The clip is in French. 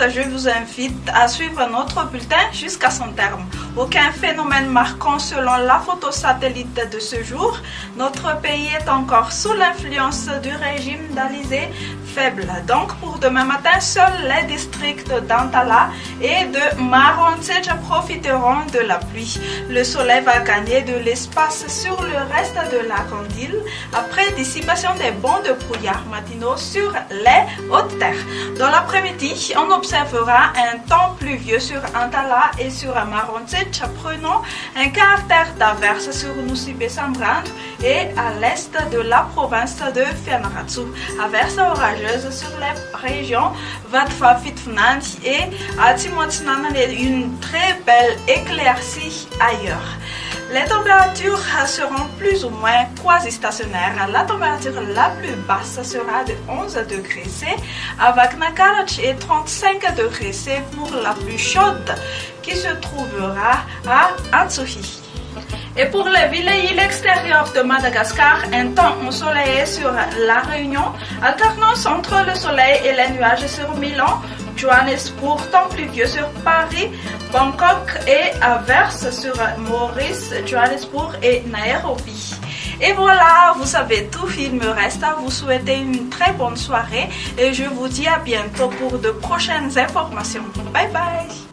je vous invite à suivre notre bulletin jusqu'à son terme. Aucun phénomène marquant selon la photo satellite de ce jour. Notre pays est encore sous l'influence du régime d'Alizé faible. Donc pour demain matin, seuls les districts d'Antala et de Marontsej profiteront de la pluie. Le soleil va gagner de l'espace sur le reste de la condyle après dissipation des bancs de brouillard matinaux sur les hautes terres. Dans l'après-midi, on observera un temps pluvieux sur Antala et sur Marontsej, prenant un caractère d'averse sur Nusibe Sambrand et à l'est de la province de Fianarantsoa. Averse orageuse sur les régions Vatva Fitfnand et Atimotsnanan et une très belle éclaircie ailleurs. Les températures seront plus ou moins quasi-stationnaires. La température la plus basse sera de 11 degrés C à Vaknakarach et 35 degrés C pour la plus chaude qui se trouvera à Antsohi. Et pour les villes et îles extérieures de Madagascar, un temps ensoleillé sur La Réunion, alternance entre le soleil et les nuages sur Milan, Johannesburg, temps pluvieux sur Paris, Bangkok et averse sur Maurice, Johannesburg et Nairobi. Et voilà, vous savez tout, il me reste à vous souhaiter une très bonne soirée et je vous dis à bientôt pour de prochaines informations. Bye bye!